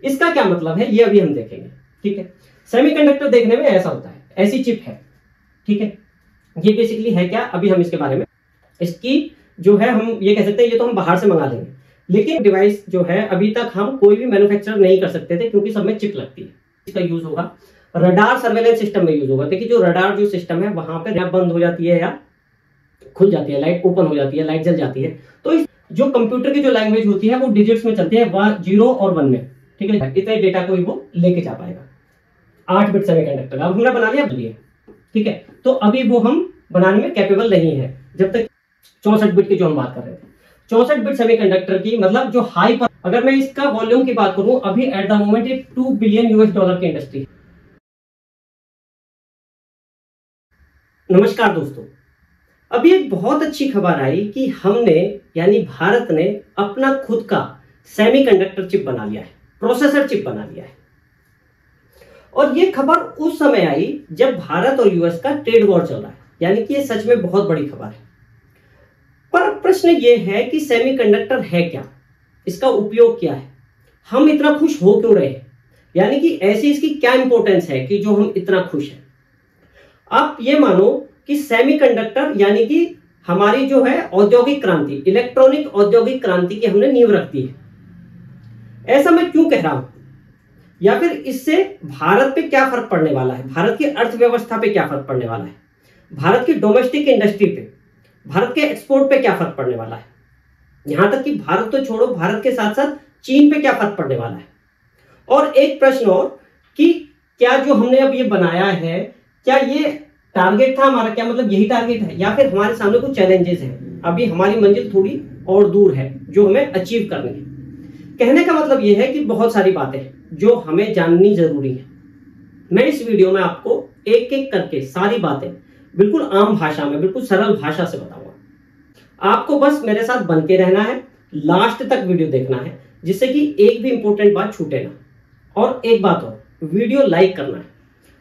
इसका क्या मतलब है ये अभी हम देखेंगे। ठीक है, सेमीकंडक्टर देखने में ऐसा होता है, ऐसी चिप है। ठीक है, ये बेसिकली है क्या, अभी हम इसके बारे में, इसकी जो है हम ये कह सकते हैं ये तो हम बाहर से मंगा लेंगे, लेकिन डिवाइस जो है अभी तक हम कोई भी मैन्युफैक्चर नहीं कर सकते थे क्योंकि सब में चिप लगती है। इसका यूज होगा रडार सर्वेलेंस सिस्टम में यूज होगा। देखिए जो रडार जो सिस्टम है वहां पे रैप बंद हो जाती है या खुल जाती है, लाइट ओपन हो जाती है, लाइट जल जाती है, तो इस जो कंप्यूटर की जो लैंग्वेज होती है वो डिजिट्स में चलती है, 0 और 1 में। ठीक है, इतने डेटा को ही वो लेके जा पाएगा। 8 बिट सेमीकंडक्टर अब हमने बना लिया, बनिए। ठीक है, तो अभी वो हम बनाने में कैपेबल नहीं है जब तक 64 बिट की जो हम बात कर रहे थे। 64 बिट सेमीकंडक्टर की मतलब जो हाई पर, अगर मैं इसका वॉल्यूम की बात करूं अभी एट द मोमेंट ये $2 बिलियन की इंडस्ट्री है। नमस्कार दोस्तों, अभी एक बहुत अच्छी खबर आई कि हमने यानी भारत ने अपना खुद का सेमीकंडक्टर चिप बना लिया है, प्रोसेसर चिप बना लिया है। और ये खबर उस समय आई जब भारत और यूएस का ट्रेड वॉर चल रहा है, यानी कि ये सच में बहुत बड़ी खबर है। पर प्रश्न ये है कि सेमीकंडक्टर है क्या, इसका उपयोग क्या है, हम इतना खुश हो क्यों रहे, यानी कि ऐसी इसकी क्या इंपॉर्टेंस है कि जो हम इतना खुश हैं। आप ये मानो कि सेमीकंडक्टर यानी कि हमारी जो है औद्योगिक क्रांति, इलेक्ट्रॉनिक औद्योगिक क्रांति की हमने नींव रख दी है। ऐसा मैं क्यों कह रहा हूं, या फिर इससे भारत पे क्या फर्क पड़ने वाला है, भारत की अर्थव्यवस्था पे क्या फर्क पड़ने वाला है, भारत की डोमेस्टिक इंडस्ट्री पे, भारत के एक्सपोर्ट पे क्या फर्क पड़ने वाला है, यहां तक कि भारत तो छोड़ो भारत के साथ साथ चीन पे क्या फर्क पड़ने वाला है। और एक प्रश्न और कि क्या जो हमने अब ये बनाया है क्या ये टारगेट था हमारा, क्या मतलब यही टारगेट है, या फिर हमारे सामने कुछ चैलेंजेस हैं, अभी हमारी मंजिल थोड़ी और दूर है जो हमें अचीव करनी है। कहने का मतलब यह है कि बहुत सारी बातें जो हमें जाननी जरूरी है। मैं इस वीडियो में आपको एक एक करके सारी बातें बिल्कुल आम भाषा में, बिल्कुल सरल भाषा से बताऊंगा। आपको बस मेरे साथ बन के रहना है, लास्ट तक वीडियो देखना है जिससे कि एक भी इंपॉर्टेंट बात छूटे ना। और एक बात और, वीडियो लाइक करना है।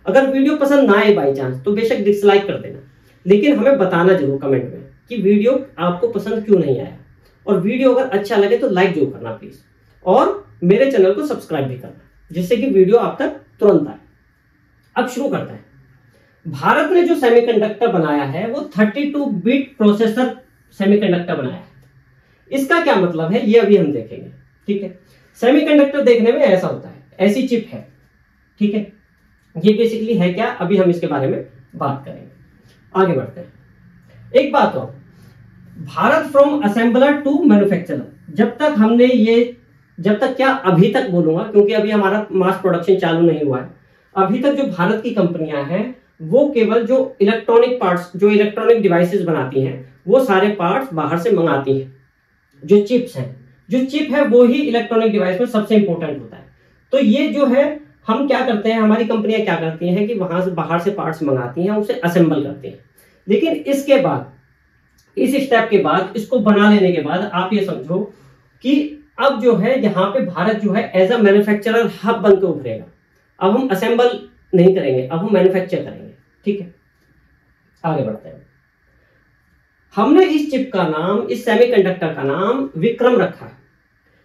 अगर वीडियो पसंद ना आए बाई चांस तो बेशक डिसलाइक कर देना, लेकिन हमें बताना जरूर कमेंट में कि वीडियो आपको पसंद क्यों नहीं आया। और वीडियो अगर अच्छा लगे तो लाइक जरूर करना प्लीज, और मेरे चैनल को सब्सक्राइब भी करना जिससे कि वीडियो आप तक तुरंत आए। अब शुरू करते हैं। भारत ने जो सेमीकंडक्टर बनाया है वो 32 बिट प्रोसेसर सेमीकंडक्टर बनाया है। इसका क्या मतलब है ये अभी हम देखेंगे। ठीक है, सेमीकंडक्टर देखने में ऐसा होता है, ऐसी चिप है। ठीक है, ये बेसिकली है क्या, अभी हम इसके बारे में बात करेंगे। आगे बढ़ते हैं। एक बात और, Bharat from assembler to manufacturer, जब तक क्या अभी तक बोलूंगा क्योंकि अभी हमारा मास प्रोडक्शन चालू नहीं हुआ है। अभी तक जो भारत की कंपनियां हैं वो केवल जो इलेक्ट्रॉनिक पार्ट्स, जो इलेक्ट्रॉनिक डिवाइसेस बनाती हैं वो सारे पार्ट्स बाहर से मंगाती हैं। जो चिप्स हैं, जो चिप है वो ही इलेक्ट्रॉनिक डिवाइस में सबसे इंपॉर्टेंट होता है। तो ये जो है हम क्या करते हैं, हमारी कंपनियां क्या करती हैं कि वहां से बाहर से पार्ट्स मंगाती हैं, उसे असेंबल करती हैं। लेकिन इसके बाद, इस स्टेप के बाद, इसको बना लेने के बाद आप ये समझो कि अब जो है यहाँ पे भारत जो है एज अ मैन्युफैक्चरर हब बन के उभरेगा। अब हम असेंबल नहीं करेंगे, अब हम मैन्युफैक्चर करेंगे। ठीक है, आगे बढ़ते हैं। हमने इस चिप का नाम, इस सेमीकंडक्टर का नाम विक्रम रखा है।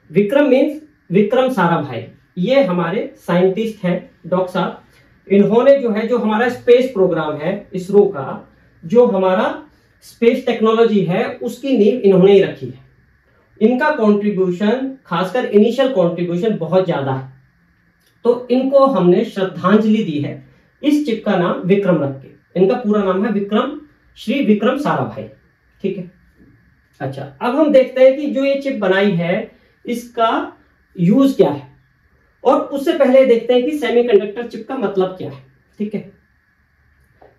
विक्रम मीन्स विक्रम साराभाई। ये हमारे साइंटिस्ट हैं, डॉक्टर साहब। इन्होंने जो है, जो हमारा स्पेस प्रोग्राम है इसरो का, जो हमारा स्पेस टेक्नोलॉजी है उसकी नींव इन्होंने ही रखी है। इनका कंट्रीब्यूशन, खासकर इनिशियल कंट्रीब्यूशन बहुत ज्यादा है, तो इनको हमने श्रद्धांजलि दी है इस चिप का नाम विक्रम रख के। इनका पूरा नाम है विक्रम, श्री विक्रम साराभाई। ठीक है, अच्छा अब हम देखते हैं कि जो ये चिप बनाई है इसका यूज क्या है, और उससे पहले देखते हैं कि सेमीकंडक्टर चिप का मतलब क्या है। ठीक है,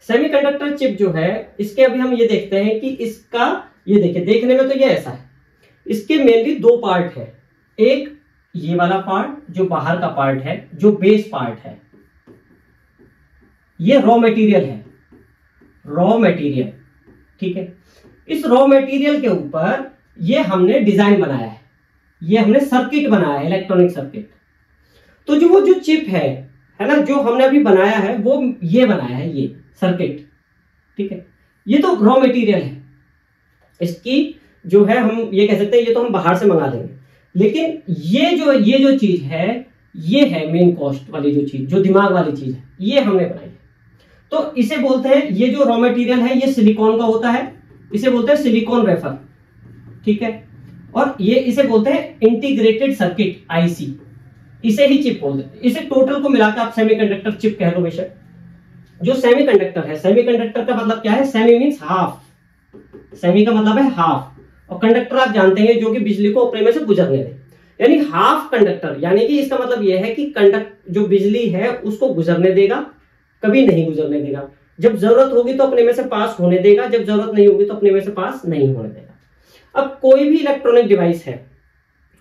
सेमीकंडक्टर चिप जो है इसके अभी हम ये देखते हैं कि इसका, ये देखिए देखने में तो ये ऐसा है। इसके मेनली 2 पार्ट है। एक ये वाला पार्ट जो बाहर का पार्ट है, जो बेस पार्ट है, ये रॉ मटेरियल है, रॉ मटेरियल। ठीक है, इस रॉ मटेरियल के ऊपर ये हमने डिजाइन बनाया है, ये हमने सर्किट बनाया है, इलेक्ट्रॉनिक सर्किट। तो जो चिप है ना, जो हमने अभी बनाया है वो ये बनाया है, ये सर्किट। ठीक है, ये तो रॉ मटेरियल है। इसकी जो है हम ये कह सकते हैं ये तो हम बाहर से मंगा लेंगे, लेकिन ये जो चीज है ये है मेन कॉस्ट वाली जो चीज, जो दिमाग वाली चीज है, ये हमने बनाई है। तो इसे बोलते हैं, ये जो रॉ मटेरियल है ये सिलिकॉन का होता है, इसे बोलते हैं सिलिकॉन वेफर, ठीक है। और ये इसे बोलते हैं इंटीग्रेटेड सर्किट आईसी, इसे ही चिप बोलते हैं। इसे टोटल को मिलाकर आप सेमीकंडक्टर चिप कह लो बेशक। जो सेमीकंडक्टर है, सेमीकंडक्टर का मतलब क्या है, सेमी मींस हाफ, सेमी का मतलब है हाफ, और कंडक्टर आप जानते हैं जो कि बिजली को अपने में से गुजरने दे, यानी हाफ कंडक्टर, यानी कि इसका मतलब यह है कि जो बिजली है उसको गुजरने देगा, कभी नहीं गुजरने देगा। जब जरूरत होगी तो अपने में से पास होने देगा, जब जरूरत नहीं होगी तो अपने में से पास नहीं होने देगा। अब कोई भी इलेक्ट्रॉनिक डिवाइस है,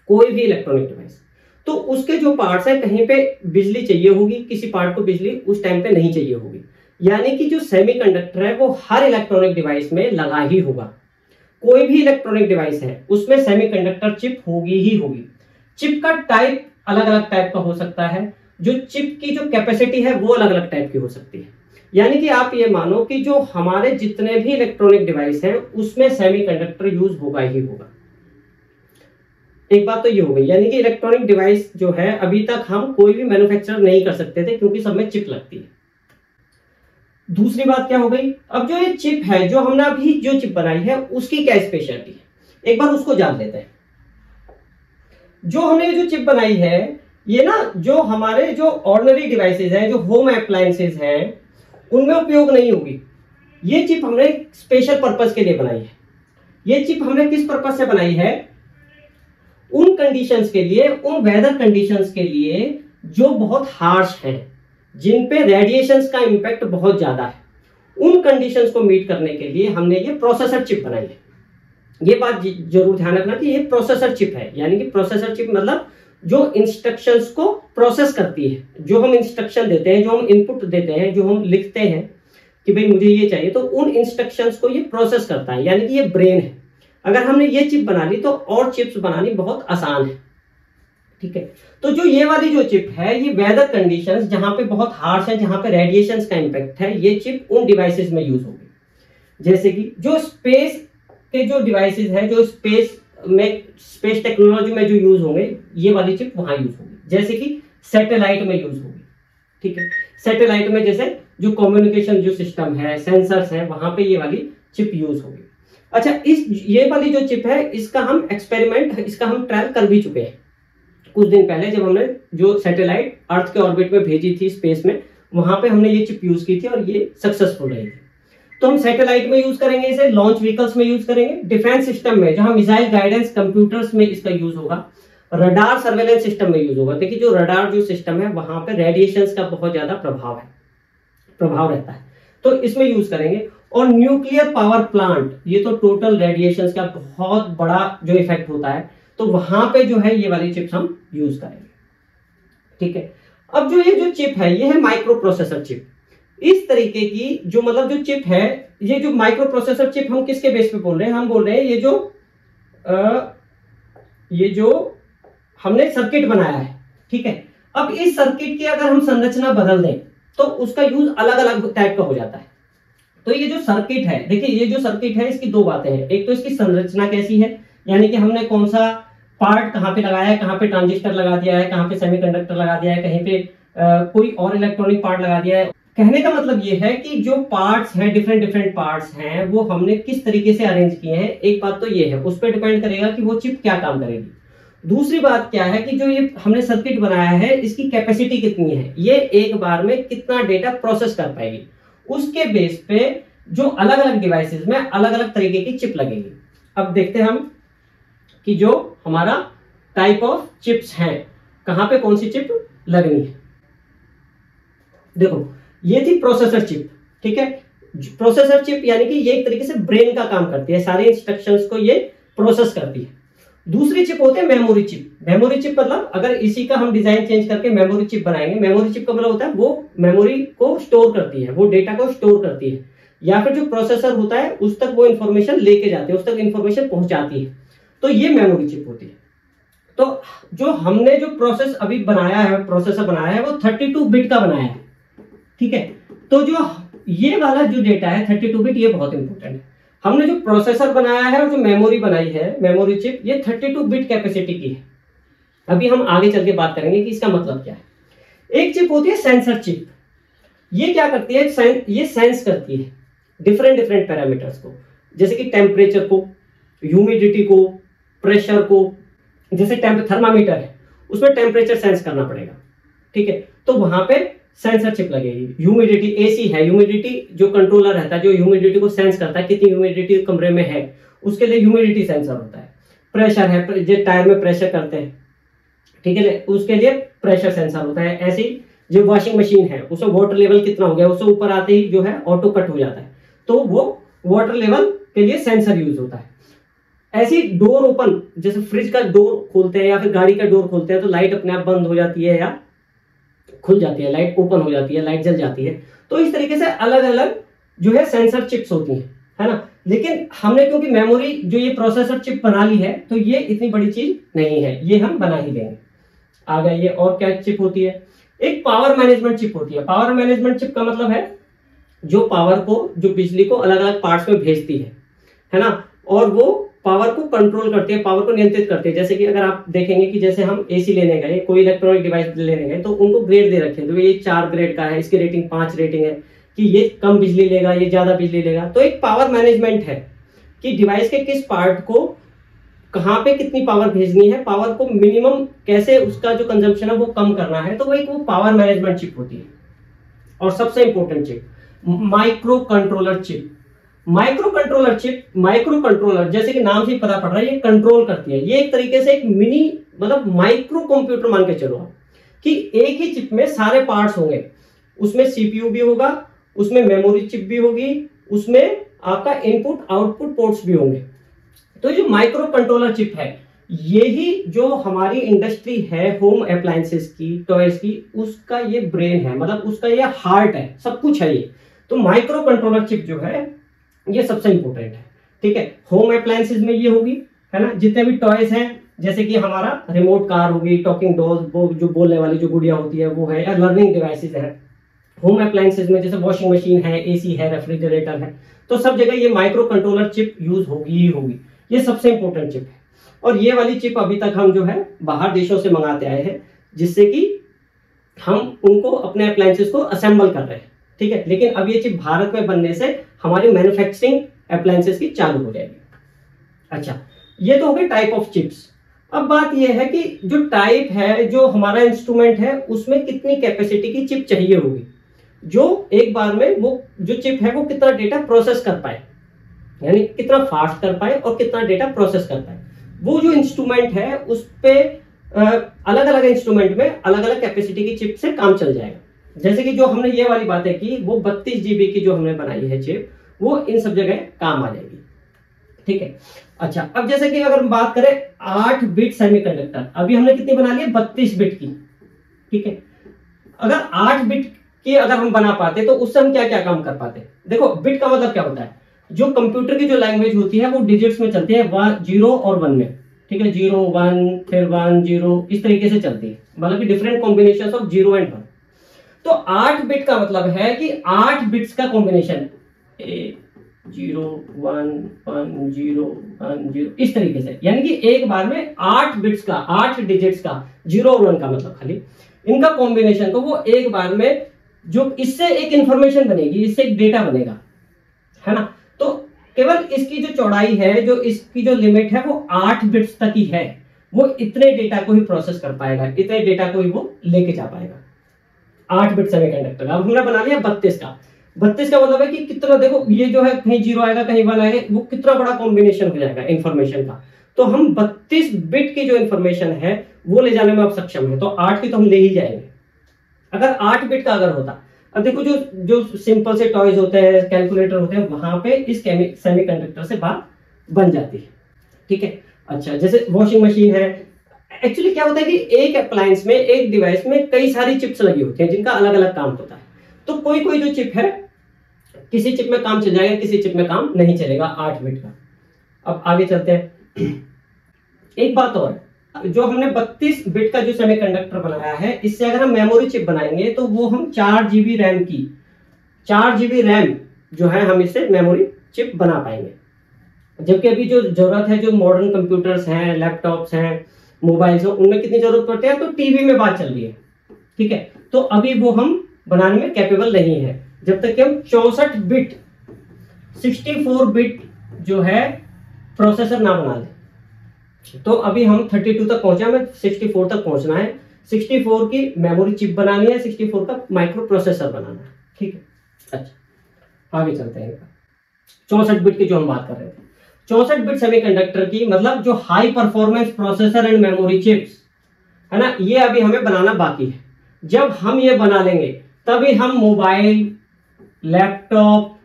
कोई भी इलेक्ट्रॉनिक डिवाइस, तो उसके जो पार्ट्स है, कहीं पे बिजली चाहिए होगी, किसी पार्ट को बिजली उस टाइम पे नहीं चाहिए होगी, यानी कि जो सेमीकंडक्टर है वो हर इलेक्ट्रॉनिक डिवाइस में लगा ही होगा। कोई भी इलेक्ट्रॉनिक डिवाइस है उसमें सेमीकंडक्टर चिप होगी ही होगी। चिप का टाइप अलग अलग टाइप का हो सकता है, जो चिप की जो कैपेसिटी है वो अलग अलग टाइप की हो सकती है। यानी कि आप ये मानो कि जो हमारे जितने भी इलेक्ट्रॉनिक डिवाइस हैं उसमें सेमीकंडक्टर यूज होगा ही होगा। एक बात तो ये हो गई, यानी कि इलेक्ट्रॉनिक डिवाइस जो है अभी तक हम कोई भी मैन्युफैक्चर नहीं कर सकते थे क्योंकि सब में चिप लगती है। दूसरी बात क्या हो गई, अब जो ये चिप है, जो हमने अभी जो चिप बनाई है उसकी क्या स्पेशलिटी है, एक बार उसको जान लेते हैं। जो हमने जो चिप बनाई है ये ना, जो हमारे जो ऑर्डिनरी डिवाइसेज हैं, जो होम अप्लायंसेज हैं, उनमें उपयोग नहीं होगी। ये चिप हमने स्पेशल पर्पस के लिए बनाई है। ये चिप हमने किस पर्पस से बनाई है, उन कंडीशंस के लिए, उन वेदर कंडीशंस के लिए जो बहुत हार्श हैं, जिन पे रेडिएशंस का इंपैक्ट बहुत ज्यादा है, उन कंडीशंस को मीट करने के लिए हमने ये प्रोसेसर चिप बनाई है। ये बात जरूर ध्यान रखना कि ये प्रोसेसर चिप है, यानी कि प्रोसेसर चिप मतलब जो इंस्ट्रक्शंस को प्रोसेस करती है, जो हम इंस्ट्रक्शन देते हैं, जो हम इनपुट देते हैं, जो हम लिखते हैं कि भाई मुझे ये चाहिए, तो उन इंस्ट्रक्शंस को ये प्रोसेस करता है, यानी कि ये ब्रेन है। अगर हमने ये चिप बना ली तो और चिप्स बनानी बहुत आसान है, ठीक है। तो जो ये वाली जो चिप है, ये वेदर कंडीशंस जहां पे बहुत हार्श है, जहां पे रेडिएशंस का इंपैक्ट है, ये चिप उन डिवाइसेस में यूज होगी। जैसे कि जो स्पेस के जो डिवाइसेस हैं, जो स्पेस टेक्नोलॉजी में जो यूज होंगे, ये वाली चिप वहां यूज होगी। जैसे कि सैटेलाइट में यूज होगी, ठीक है। सैटेलाइट में जैसे जो कम्युनिकेशन जो सिस्टम है, सेंसर्स है, वहां पे ये वाली चिप यूज होगी। अच्छा, ये वाली जो चिप है, इसका हम एक्सपेरिमेंट, इसका हम ट्रायल कर भी चुके हैं कुछ दिन पहले, जब हमने जो सैटेलाइट अर्थ के ऑर्बिट में भेजी थी स्पेस में, वहां पे हमने ये चिप यूज की थी और ये सक्सेसफुल रही थी। तो हम सैटेलाइट में यूज करेंगे इसे, लॉन्च व्हीकल्स में यूज करेंगे, डिफेंस सिस्टम में जहां मिसाइल गाइडेंस कंप्यूटर्स में इसका यूज होगा, रडार सर्वेलेंस सिस्टम में यूज होगा। देखिए जो रडार जो सिस्टम है वहां पे रेडिएशंस का बहुत ज्यादा प्रभाव रहता है, तो इसमें यूज करेंगे। और न्यूक्लियर पावर प्लांट, ये तो टोटल रेडिएशंस का बहुत बड़ा जो इफेक्ट होता है, तो वहां पे जो है ये वाली चिप्स हम यूज करेंगे, ठीक है। अब जो ये जो चिप है, ये है माइक्रो प्रोसेसर चिप। इस तरीके की जो मतलब जो चिप है, ये जो माइक्रो प्रोसेसर चिप हम किसके बेस पे बोल रहे हैं, हम बोल रहे हैं ये जो हमने सर्किट बनाया है, ठीक है। अब इस सर्किट की अगर हम संरचना बदल दें तो उसका यूज अलग अलग टाइप का हो जाता है। तो ये जो सर्किट है, देखिए ये जो सर्किट है, इसकी दो बातें हैं। एक तो इसकी संरचना कैसी है, यानी कि हमने कौन सा पार्ट कहां पे लगाया है, कहां पे ट्रांजिस्टर लगा दिया है, कहां पे सेमीकंडक्टर लगा दिया है, कहीं पे कोई और इलेक्ट्रॉनिक पार्ट लगा दिया है। कहने का मतलब ये है कि जो पार्ट्स हैं, डिफरेंट पार्ट्स हैं, वो हमने किस तरीके से अरेंज किए हैं। एक बात तो ये है, उस पर डिपेंड करेगा कि वो चिप क्या काम करेगी। दूसरी बात क्या है कि जो ये हमने सर्किट बनाया है, इसकी कैपेसिटी कितनी है, ये एक बार में कितना डेटा प्रोसेस कर पाएगी। उसके बेस पे जो अलग अलग डिवाइसेस में अलग अलग तरीके की चिप लगेगी। अब देखते हैं हम कि जो हमारा टाइप ऑफ चिप्स हैं, कहां पे कौन सी चिप लगनी है। देखो ये थी प्रोसेसर चिप, ठीक है। प्रोसेसर चिप यानी कि ये एक तरीके से ब्रेन का काम करती है, सारे इंस्ट्रक्शंस को ये प्रोसेस करती है। दूसरी चिप होती है मेमोरी चिप। मेमोरी चिप मतलब अगर इसी का हम डिजाइन चेंज करके मेमोरी चिप बनाएंगे, मेमोरी चिप का मतलब होता है वो मेमोरी को स्टोर करती है, वो डेटा को स्टोर करती है, या फिर जो प्रोसेसर होता है उस तक वो इंफॉर्मेशन लेके जाती है, उस तक इंफॉर्मेशन पहुंचाती है, तो ये मेमोरी चिप होती है। तो जो हमने जो प्रोसेस अभी बनाया है, प्रोसेसर बनाया है, वो 32 बिट का बनाया है, ठीक है। तो जो ये वाला जो डेटा है 32 बिट, ये बहुत इंपॉर्टेंट है। हमने जो प्रोसेसर बनाया है और जो मेमोरी बनाई है, मेमोरी चिप, ये 32 बिट कैपेसिटी की है, अभी हम आगे चल के बात करेंगे कि इसका मतलब क्या है। एक चिप होती है सेंसर चिप। ये क्या करती है, ये सेंस करती है डिफरेंट डिफरेंट पैरामीटर्स को, जैसे कि टेम्परेचर को, ह्यूमिडिटी को, प्रेशर को। जैसे थर्मामीटर है, उसमें टेम्परेचर सेंस करना पड़ेगा, ठीक है, तो वहां पे सेंसर चिप लगेगी। ह्यूमिडिटी, एसी है, ह्यूमिडिटी जो कंट्रोलर रहता है जो ह्यूमिडिटी को सेंस करता है कितनी ह्यूमिडिटी कमरे में है, उसके लिए ह्यूमिडिटी सेंसर होता है। प्रेशर है, जो टायर में प्रेशर करते हैं, ठीक है, उसके लिए प्रेशर सेंसर होता है। ऐसे ही जो वॉशिंग मशीन है उसमें वाटर लेवल कितना हो गया, उससे ऊपर आते ही जो है ऑटो कट हो जाता है, तो वो वाटर लेवल के लिए सेंसर यूज होता है। ऐसी डोर ओपन, जैसे फ्रिज का डोर खोलते हैं या फिर गाड़ी का डोर खोलते हैं तो लाइट अपने आप बंद हो जाती है या खुल जाती है, लाइट ओपन हो जाती है, लाइट जल जाती है। तो इस तरीके से अलग अलग जो है सेंसर चिप्स होती हैं, है ना। लेकिन हमने क्योंकि मेमोरी जो ये प्रोसेसर चिप बना ली है तो ये इतनी बड़ी चीज नहीं है, ये हम बना ही देंगे। आ गया ये। और क्या चिप होती है, एक पावर मैनेजमेंट चिप होती है। पावर मैनेजमेंट चिप का मतलब है जो पावर को, जो बिजली को अलग अलग पार्ट्स में भेजती है ना, और वो पावर को कंट्रोल करती है, पावर को नियंत्रित करती है। जैसे कि अगर आप देखेंगे कि जैसे हम एसी लेने गए, कोई इलेक्ट्रॉनिक डिवाइस लेने गए तो उनको ग्रेड दे रखे हैं, तो ये 4 ग्रेड का है, इसकी रेटिंग 5 रेटिंग है, कि ये कम बिजली लेगा, ये ज्यादा बिजली लेगा। तो एक पावर मैनेजमेंट है कि डिवाइस के किस पार्ट को कहाँ पे कितनी पावर भेजनी है, पावर को मिनिमम कैसे, उसका जो कंजम्पशन है वो कम करना है, तो वो एक वो पावर मैनेजमेंट चिप होती है। और सबसे important chip micro controller chip. Micro controller chip, micro controller जैसे कि नाम से ही पता पड़ रहा है, ये कंट्रोल करती है। ये एक तरीके से एक मिनी, मतलब माइक्रो कंप्यूटर मान के चलो कि एक ही चिप में सारे पार्ट्स होंगे, उसमें सीपीयू भी होगा, उसमें मेमोरी चिप भी होगी, उसमें आपका इनपुट आउटपुट पोर्ट्स भी होंगे। तो जो माइक्रो कंट्रोलर चिप है, यही जो हमारी इंडस्ट्री है होम अप्लायंसेस की, टॉयज की, उसका ये ब्रेन है, मतलब उसका ये हार्ट है, सब कुछ है ये। तो माइक्रो कंट्रोलर चिप जो है ये सबसे इंपॉर्टेंट है, ठीक है। होम अप्लायंसेस में ये होगी, है ना, जितने भी टॉयज हैं, जैसे कि हमारा रिमोट कार होगी, टॉकिंग डॉल्स, वो जो बोलने वाली जो गुड़िया होती है वो है, या लर्निंग डिवाइसेस है। होम अप्लायंसेस में जैसे वॉशिंग मशीन है, एसी है, रेफ्रिजरेटर है, तो सब जगह ये माइक्रो कंट्रोलर चिप यूज होगी ही होगी। ये सबसे इंपॉर्टेंट चिप है। और ये वाली चिप अभी तक हम जो है बाहर देशों से मंगाते आए हैं, जिससे कि हम उनको अपने अप्लायंसेस को असेंबल कर रहे हैं, ठीक है। लेकिन अब ये चिप भारत में बनने से हमारी मैन्युफैक्चरिंग अप्लायंसेस की चालू हो जाएगी। अच्छा, ये तो हो गए टाइप ऑफ चिप्स। अब बात ये है कि जो टाइप है, जो हमारा इंस्ट्रूमेंट है, उसमें कितनी कैपेसिटी की चिप चाहिए होगी, जो एक बार में वो जो चिप है वो कितना डेटा प्रोसेस कर पाए, यानी कितना फास्ट कर पाए और कितना डेटा प्रोसेस कर पाए। वो जो इंस्ट्रूमेंट है उस पे अलग अलग इंस्ट्रूमेंट में अलग अलग कैपेसिटी की चिप से काम चल जाएगा। जैसे कि जो हमने ये वाली बातें की, वो 32 GB की जो हमने बनाई है चिप, वो इन सब जगह काम आ जाएगी, ठीक है। अच्छा, अब जैसे कि अगर हम बात करें 8 बिट सेमीकंडक्टर, अभी हमने कितनी बना ली है, 32 बिट की, ठीक है। अगर 8 बिट की अगर हम बना पाते तो उससे हम क्या क्या काम कर पाते। देखो, बिट का मतलब क्या होता है, जो कंप्यूटर की जो लैंग्वेज होती है वो डिजिट्स में चलती है, 0 और 1 में, ठीक है। 0 1 फिर 1 0 इस तरीके से चलती है, मतलब कि डिफरेंट कॉम्बिनेशन ऑफ 0 एंड 1। तो 8 बिट का मतलब है कि 8 बिट्स का कॉम्बिनेशन, 0 1 1 0 1 0 इस तरीके से, यानी कि एक बार में 8 बिट्स का, 8 डिजिट्स का, 0 और 1 का मतलब खाली इनका कॉम्बिनेशन, तो वो एक बार में जो इससे एक इंफॉर्मेशन बनेगी, इससे एक डेटा बनेगा, है ना। तो केवल इसकी जो चौड़ाई है, जो इसकी जो लिमिट है वो 8 बिट्स तक ही है, वो इतने डेटा को ही प्रोसेस कर पाएगा, इतने डेटा को ही वो लेके जा पाएगा। 8 बिट सेमीकंडक्टर। अब हमने बना लिया 32 का। 32 का मतलब है कि कितना, देखो ये जो है कहीं 0 आएगा कहीं 1 आएगा, वो कितना बड़ा कॉम्बिनेशन हो जाएगा इंफॉर्मेशन का। तो हम 32 बिट की जो इंफॉर्मेशन है वो ले जाने में अब सक्षम है, तो 8 की तो हम ले ही जाएंगे। अगर 8 बिट का अगर होता, अब देखो जो जो सिंपल से टॉयज होते हैं, कैलकुलेटर होते हैं, वहां पे इस सेमीकंडक्टर से बात बन जाती है, ठीक है। अच्छा, जैसे वॉशिंग मशीन है, एक्चुअली क्या होता है कि एक अप्लायंस में, एक डिवाइस में कई सारी चिप्स लगी होती हैं जिनका अलग अलग काम होता है। तो कोई कोई जो चिप है, किसी चिप में काम चल जाएगा, किसी चिप में काम नहीं चलेगा 8 बिट का। अब आगे चलते हैं। एक बात और, जो हमने 32 बिट का जो सेमीकंडक्टर बनाया है, इससे अगर हम मेमोरी चिप बनाएंगे तो वो हम 4 GB रैम की, 4 GB रैम जो है हम इससे मेमोरी चिप बना पाएंगे। जबकि अभी जो जरूरत है, जो मॉडर्न कंप्यूटर्स हैं, लैपटॉप्स हैं, मोबाइल्स हो, उनमें कितनी जरूरत पड़ती है, तो टीवी में बात चल रही है, ठीक है। तो अभी वो हम बनाने में कैपेबल नहीं है जब तक कि हम 64 बिट 64 बिट जो है प्रोसेसर ना बना लें। तो अभी हम 32 तक पहुंचे, हमें 64 तक पहुंचना है। 64 की मेमोरी चिप बनानी है, 64 का माइक्रो प्रोसेसर बनाना है, ठीक है। अच्छा आगे चलते हैं। 64 बिट की जो हम बात कर रहे थे, 64 बिट सेमीकंडक्टर की मतलब जो high performance processor and memory chips है ना, ये अभी हमें बनाना बाकी है। जब हम ये बना लेंगे तभी हम मोबाइल, लैपटॉप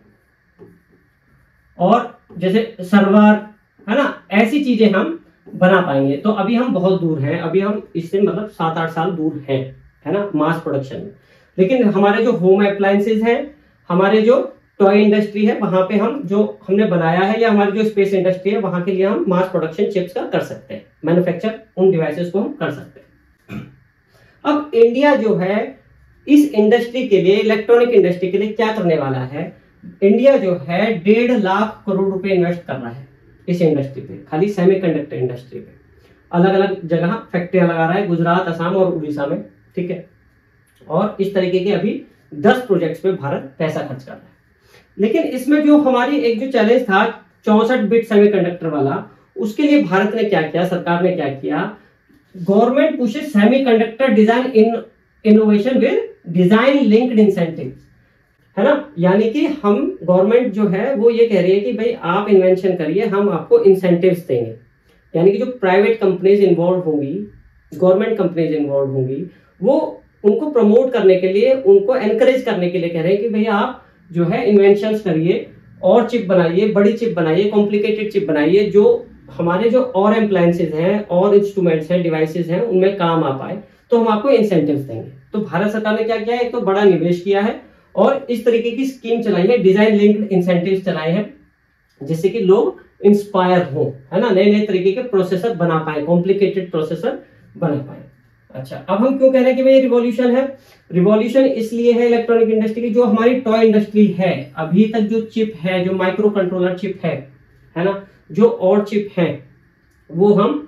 और जैसे सर्वर है ना, ऐसी चीजें हम बना पाएंगे। तो अभी हम बहुत दूर हैं, अभी हम इससे मतलब 7-8 साल दूर हैं, है ना, मास प्रोडक्शन में। लेकिन हमारे जो होम अप्लायंसेज हैं, हमारे जो टॉय इंडस्ट्री है, वहां पे हम जो हमने बनाया है, या हमारी जो स्पेस इंडस्ट्री है, वहां के लिए हम मास प्रोडक्शन चिप्स का कर सकते हैं, मैन्युफैक्चर उन डिवाइसेस को हम कर सकते हैं। अब इंडिया जो है इस इंडस्ट्री के लिए, इलेक्ट्रॉनिक इंडस्ट्री के लिए क्या करने वाला है, इंडिया जो है 1.5 लाख करोड़ रुपए इन्वेस्ट कर रहा है इस इंडस्ट्री पे, खाली सेमीकंडक्टर इंडस्ट्री पे। अलग अलग जगह फैक्ट्रियां लगा रहा है, गुजरात, असम और उड़ीसा में, ठीक है। और इस तरीके के अभी 10 प्रोजेक्ट्स पे भारत पैसा खर्च कर रहा है। लेकिन इसमें जो हमारी एक जो चैलेंज था 64 बिट सेमीकंडक्टर वाला, उसके लिए भारत ने क्या किया, सरकार ने क्या किया, government pushes semiconductor design innovation with design linked incentive, है ना। यानी कि हम गवर्नमेंट जो है वो ये कह रही है कि भाई आप इन्वेंशन करिए, हम आपको इंसेंटिव्स देंगे। यानी कि जो प्राइवेट कंपनीज इन्वॉल्व होंगी, गवर्नमेंट कंपनीज इन्वॉल्व होंगी, वो उनको प्रमोट करने के लिए, उनको एनकरेज करने के लिए कह रहे हैं कि भाई आप जो है इन्वेंशंस करिए और चिप बनाइए, बड़ी चिप बनाइए, कॉम्प्लिकेटेड चिप बनाइए, जो हमारे जो और एप्लायंसेज हैं और इंस्ट्रूमेंट्स हैं, डिवाइसेज हैं, उनमें काम आ पाए, तो हम आपको इंसेंटिव्स देंगे। तो भारत सरकार ने क्या किया है, एक तो बड़ा निवेश किया है और इस तरीके की स्कीम चलाई है, डिजाइन लिंक्ड इंसेंटिव्स चलाए हैं, जिससे कि लोग इंस्पायर हो, है ना, नए नए तरीके के प्रोसेसर बना पाए, कॉम्प्लिकेटेड प्रोसेसर बना पाए। अच्छा, अब हम क्यों कह रहे हैं कि भाई रिवॉल्यूशन है? रिवॉल्यूशन इसलिए है इलेक्ट्रॉनिक इंडस्ट्री की, जो हमारी टॉय इंडस्ट्री है, अभी तक जो चिप है, जो माइक्रो कंट्रोलर चिप है ना, जो और चिप है, वो हम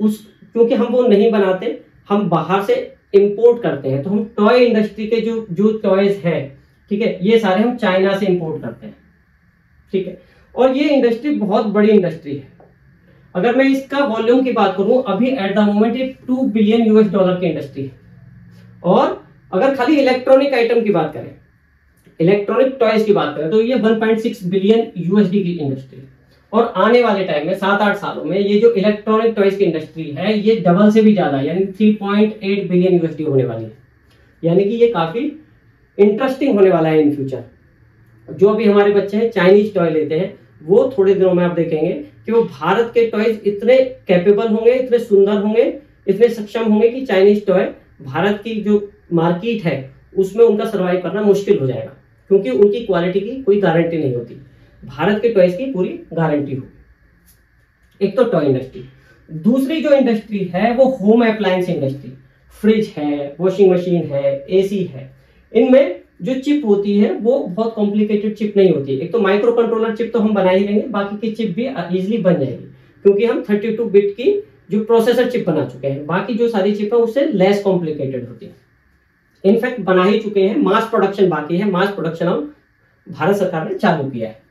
क्योंकि हम वो नहीं बनाते, हम बाहर से इंपोर्ट करते हैं। तो हम टॉय इंडस्ट्री के जो टॉयज हैं, ठीक है, ये सारे हम चाइना से इंपोर्ट करते हैं, ठीक है। और ये इंडस्ट्री बहुत बड़ी इंडस्ट्री है। अगर मैं इसका वॉल्यूम की बात करूं, अभी एट द मोमेंट ये $2 बिलियन की इंडस्ट्री है। और अगर खाली इलेक्ट्रॉनिक आइटम की बात करें, इलेक्ट्रॉनिक टॉयज की बात करें, तो ये 1.6 बिलियन की इंडस्ट्री है। और आने वाले टाइम में 7-8 सालों में ये जो इलेक्ट्रॉनिक टॉयज की इंडस्ट्री है, ये डबल से भी ज्यादा, यानी 3.8 बिलियन होने वाली है। यानी कि ये काफी इंटरेस्टिंग होने वाला है इन फ्यूचर। जो अभी हमारे बच्चे हैं चाइनीज टॉय लेते हैं, वो थोड़े दिनों में आप देखेंगे कि वो भारत के टॉयज इतने कैपेबल होंगे, इतने सुंदर होंगे, इतने सक्षम होंगे कि चाइनीज टॉय भारत की जो मार्केट है उसमें उनका सर्वाइव करना मुश्किल हो जाएगा, क्योंकि उनकी क्वालिटी की कोई गारंटी नहीं होती। भारत के टॉयज की पूरी गारंटी होगी। एक तो टॉय इंडस्ट्री। दूसरी जो इंडस्ट्री है वो होम अप्लायंस इंडस्ट्री, फ्रिज है, वॉशिंग मशीन है, एसी है। इनमें जो चिप होती है वो बहुत कॉम्प्लिकेटेड चिप नहीं होती। एक तो माइक्रो कंट्रोलर चिप तो हम बना ही लेंगे, बाकी की चिप भी इजीली बन जाएगी, क्योंकि हम 32 बिट की जो प्रोसेसर चिप बना चुके हैं। बाकी जो सारी चिप है उससे लेस कॉम्प्लिकेटेड होती है, इनफैक्ट बना ही चुके हैं। मास प्रोडक्शन बाकी है, मास प्रोडक्शन हम भारत सरकार ने चालू किया है।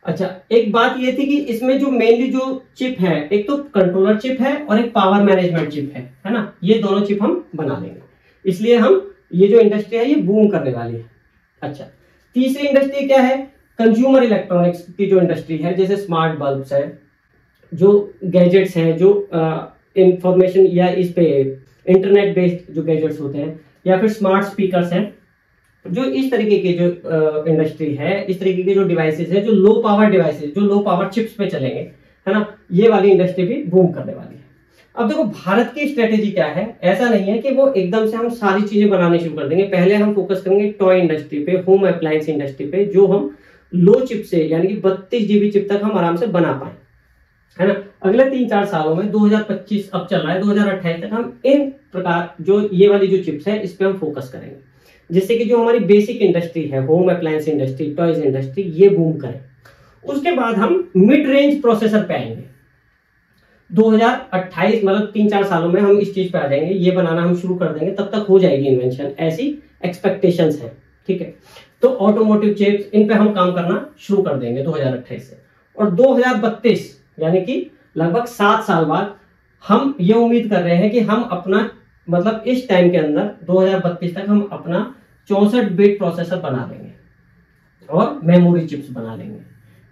अच्छा, एक बात ये थी कि इसमें जो मेनली जो चिप है, एक तो कंट्रोलर चिप है और एक पावर मैनेजमेंट चिप है ना, ये दोनों चिप हम बना लेंगे। इसलिए हम ये जो इंडस्ट्री है ये बूम करने वाली है। अच्छा, तीसरी इंडस्ट्री क्या है? कंज्यूमर इलेक्ट्रॉनिक्स की जो इंडस्ट्री है, जैसे स्मार्ट बल्ब्स है, जो गैजेट्स हैं, जो इंफॉर्मेशन या इस पे इंटरनेट बेस्ड जो गैजेट्स होते हैं, या फिर स्मार्ट स्पीकर्स हैं, जो इस तरीके के जो इंडस्ट्री है, इस तरीके के जो डिवाइसेस है, जो लो पावर डिवाइसेस, जो लो पावर चिप्स पे चलेंगे, है ना, ये वाली इंडस्ट्री भी बूम करने वाली है। अब देखो भारत की स्ट्रेटेजी क्या है। ऐसा नहीं है कि वो एकदम से हम सारी चीजें बनानी शुरू कर देंगे। पहले हम फोकस करेंगे टॉय इंडस्ट्री पे, होम अप्लायंस इंडस्ट्री पे, जो हम लो चिप से यानी कि 32 GB चिप तक हम आराम से बना पाए, है ना। अगले 3-4 सालों में 2025 अब चल रहा है, 2028 तक हम इन प्रकार जो ये वाली जो चिप्स है इस पे हम फोकस करेंगे, जिससे कि जो हमारी बेसिक इंडस्ट्री है, home appliance industry, toys industry, ये बूम करें। उसके बाद हम मिड रेंज प्रोसेसर पे आएंगे। 2028 मतलब 3-4 सालों में हम इस चीज पे आ जाएंगे, ये बनाना हम शुरू कर देंगे, तब तक हो जाएगी इन्वेंशन, ऐसी एक्सपेक्टेशंस हैं। ठीक है, तो ऑटोमोटिव चिप्स इन पे हम काम करना शुरू कर देंगे 2028 से। और 2032 यानी कि लगभग 7 साल बाद हम ये उम्मीद कर रहे हैं कि हम अपना मतलब इस टाइम के अंदर 2032 तक हम अपना 64 बिट प्रोसेसर बना लेंगे और मेमोरी चिप्स बना लेंगे,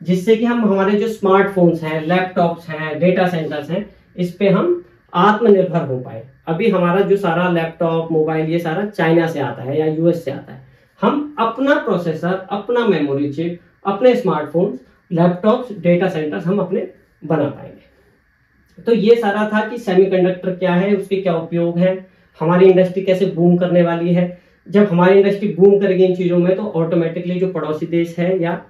जिससे कि हम हमारे जो स्मार्टफोन्स हैं, लैपटॉप्स हैं, डेटा सेंटर्स हैं, इस पे हम आत्मनिर्भर हो पाए। अभी हमारा जो सारा लैपटॉप, मोबाइल, ये सारा चाइना से आता है या यूएस से आता है। हम अपना प्रोसेसर, अपना मेमोरी चिप, अपने स्मार्टफोन्स, लैपटॉप्स, डेटा सेंटर्स हम अपने बना पाएंगे। तो ये सारा था कि सेमीकंडक्टर क्या है, उसके क्या उपयोग है, हमारी इंडस्ट्री कैसे बूम करने वाली है। जब हमारी इंडस्ट्री बूम करेगी इन चीज़ों में, तो ऑटोमेटिकली जो पड़ोसी देश है या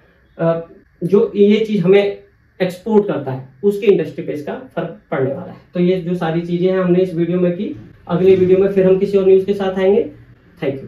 जो ये चीज़ हमें एक्सपोर्ट करता है, उसकी इंडस्ट्री पे इसका फर्क पड़ने वाला है। तो ये जो सारी चीज़ें हैं हमने इस वीडियो में की। अगली वीडियो में फिर हम किसी और न्यूज़ के साथ आएंगे। Thank you.